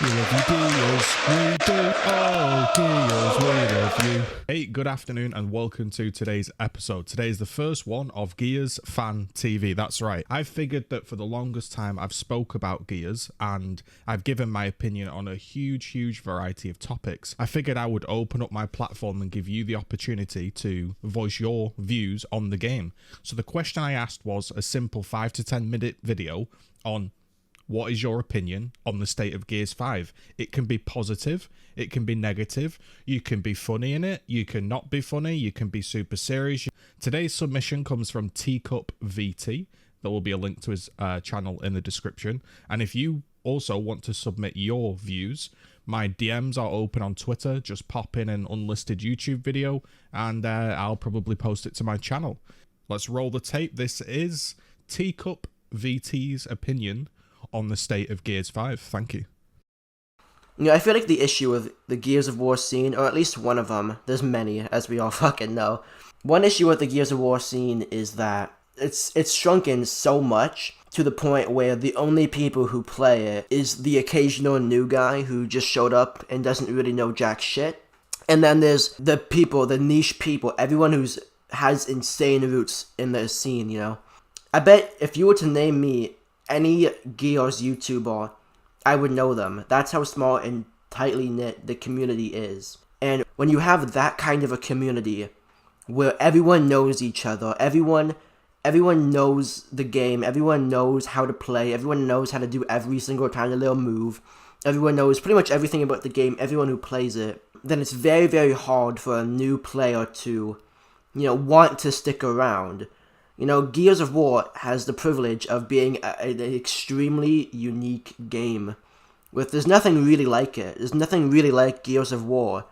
We love you, Gears. We do. Oh, Gears, we love you. Hey, good afternoon and welcome to today's episode. Today is the first one of Gears Fan TV. That's right. I've figured that for the longest time I've spoke about Gears and I've given my opinion on a huge variety of topics. I figured I would open up my platform and give you the opportunity to voice your views on the game. So the question I asked was a simple 5 to 10 minute video on what is your opinion on the state of Gears 5? It can be positive, it can be negative, you can be funny in it, you can not be funny, you can be super serious. Today's submission comes from TeaCup VT. There will be a link to his channel in the description. And if you also want to submit your views, my DMs are open on Twitter. Just pop in an unlisted YouTube video and I'll probably post it to my channel. Let's roll the tape. This is TeaCup VT's opinion on the state of Gears 5. Thank you. I feel like the issue with the Gears of War scene, or at least one of them, there's many, as we all fucking know. One issue with the Gears of War scene is that it's shrunken so much to the point where the only people who play it is the occasional new guy who just showed up and doesn't really know jack shit. And then there's the people, the niche people, everyone has insane roots in the scene, you know? I bet if you were to name me any Gears YouTuber, I would know them. That's how small and tightly knit the community is. And when you have that kind of a community where everyone knows each other, everyone knows the game, everyone knows how to play, everyone knows how to do every single tiny little move, everyone knows pretty much everything about the game, everyone who plays it, then it's very hard for a new player to, want to stick around. Gears of War has the privilege of being an extremely unique game. There's nothing really like it. There's nothing really like Gears of War.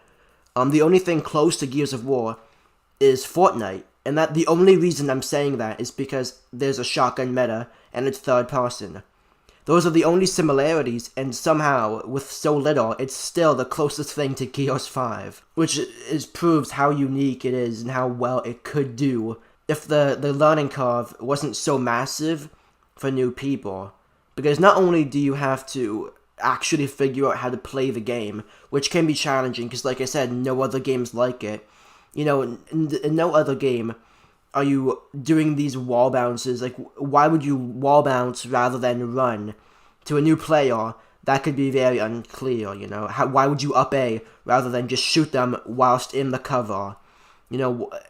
The only thing close to Gears of War is Fortnite. And that the only reason I'm saying that is because there's a shotgun meta and it's third person. Those are the only similarities, and somehow, with so little, it's still the closest thing to Gears 5. Which proves how unique it is and how well it could do if the learning curve wasn't so massive for new people. Because not only do you have to actually figure out how to play the game, which can be challenging, because like I said, no other game's like it. In no other game are you doing these wall bounces. Like, why would you wall bounce rather than run? To a new player, that could be very unclear, why would you up A rather than just shoot them whilst in the cover?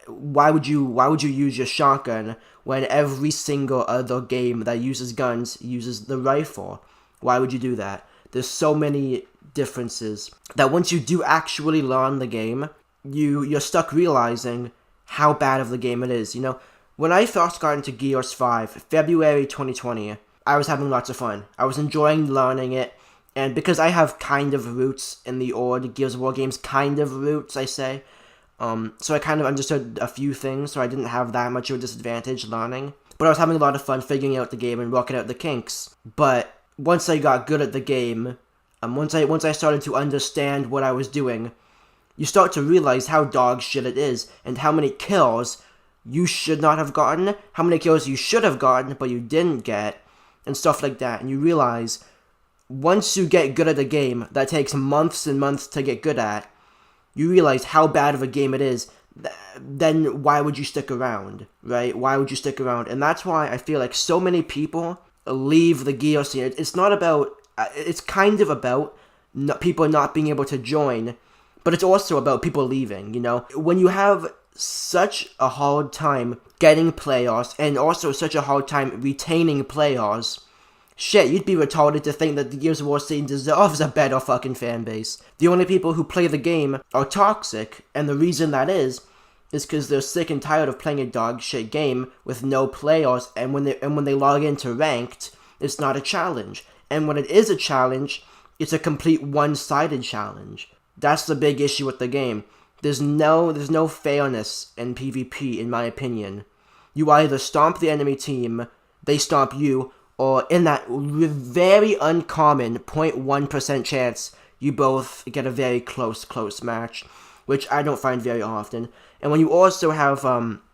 Why would you use your shotgun when every single other game that uses guns uses the rifle? Why would you do that? There's so many differences that once you do actually learn the game, you're stuck realizing how bad of the game it is. When I first got into Gears 5, February 2020, I was having lots of fun. I was enjoying learning it, and because I have kind of roots in the old Gears of War games, kind of roots, I say, so I kind of understood a few things, so I didn't have that much of a disadvantage learning. But I was having a lot of fun figuring out the game and working out the kinks. But once I got good at the game, once I started to understand what I was doing, you start to realize how dog shit it is, and how many kills you should not have gotten, how many kills you should have gotten but you didn't get, and stuff like that. And you realize, once you get good at a game that takes months and months to get good at, you realize how bad of a game it is, then why would you stick around, right? Why would you stick around? And that's why I feel like so many people leave the Gears scene. It's not about, it's kind of about people not being able to join, but it's also about people leaving, When you have such a hard time getting players, and also such a hard time retaining players, shit, you'd be retarded to think that the Gears of War scene deserves a better fucking fan base. The only people who play the game are toxic, and the reason that is because they're sick and tired of playing a dog shit game with no players, and when they log into ranked, it's not a challenge. And when it is a challenge, it's a complete one-sided challenge. That's the big issue with the game. There's no fairness in PvP, in my opinion. You either stomp the enemy team, they stomp you, or in that very uncommon 0.1% chance, you both get a very close match, which I don't find very often. And when you also have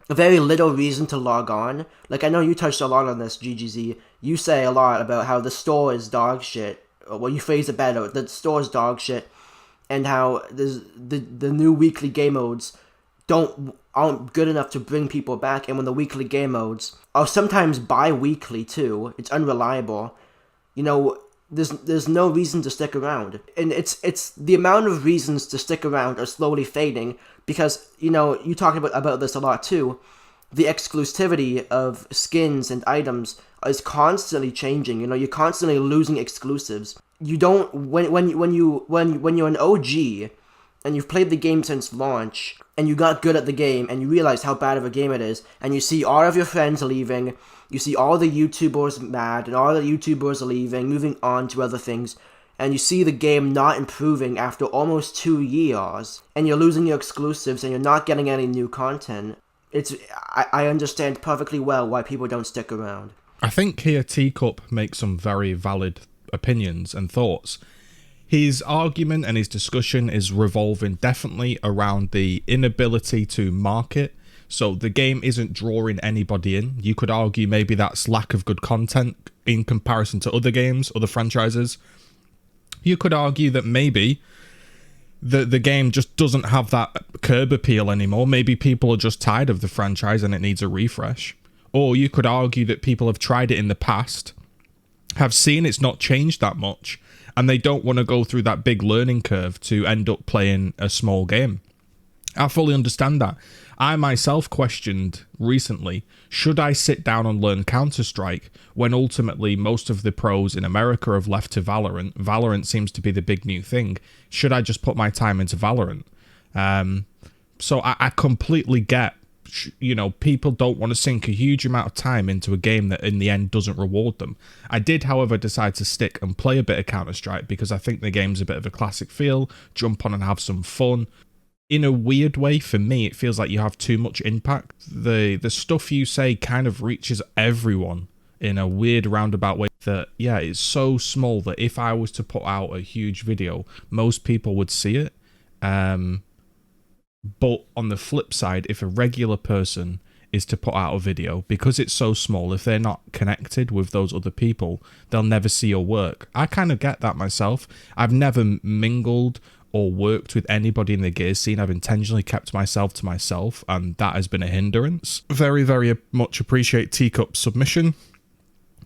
very little reason to log on, like I know you touched a lot on this, GGZII, you say a lot about how the store is dog shit well, you phrase it better, the store's dog shit, and how there's the new weekly game modes aren't good enough to bring people back, and when the weekly game modes are sometimes bi-weekly too, it's unreliable. You know, there's no reason to stick around, and it's the amount of reasons to stick around are slowly fading because, you know, you talk about this a lot too. The exclusivity of skins and items is constantly changing. You know, you're constantly losing exclusives. You don't when you're an OG and you've played the game since launch and you got good at the game and you realize how bad of a game it is, and you see all of your friends leaving, you see all the YouTubers mad and all the YouTubers are leaving, moving on to other things, and you see the game not improving after almost 2 years, and you're losing your exclusives and you're not getting any new content. I understand perfectly well why people don't stick around. I think here TeaCup makes some very valid opinions and thoughts. His argument and his discussion is revolving definitely around the inability to market. So the game isn't drawing anybody in. You could argue maybe that's lack of good content in comparison to other games, other franchises. You could argue that maybe the game just doesn't have that curb appeal anymore. Maybe people are just tired of the franchise and it needs a refresh. Or you could argue that people have tried it in the past, have seen it's not changed that much, and they don't want to go through that big learning curve to end up playing a small game. I fully understand that. I myself questioned recently, should I sit down and learn Counter-Strike when ultimately most of the pros in America have left to Valorant? Valorant seems to be the big new thing. Should I just put my time into Valorant? So I completely get, you know, people don't want to sink a huge amount of time into a game that in the end doesn't reward them. I did, however, decide to stick and play a bit of Counter-Strike because I think the game's a bit of a classic feel, jump on and have some fun. In a weird way, for me, it feels like you have too much impact. The stuff you say kind of reaches everyone in a weird roundabout way that, yeah, it's so small that if I was to put out a huge video, most people would see it. But on the flip side, if a regular person is to put out a video, because it's so small, if they're not connected with those other people, they'll never see your work. I kind of get that myself. I've never mingled or worked with anybody in the Gears scene. I've intentionally kept myself to myself, and that has been a hindrance. Very, very much appreciate TeaCup's submission.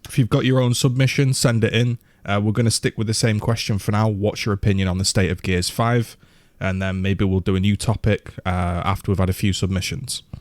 If you've got your own submission, send it in. We're going to stick with the same question for now. What's your opinion on the state of Gears 5? And then maybe we'll do a new topic after we've had a few submissions.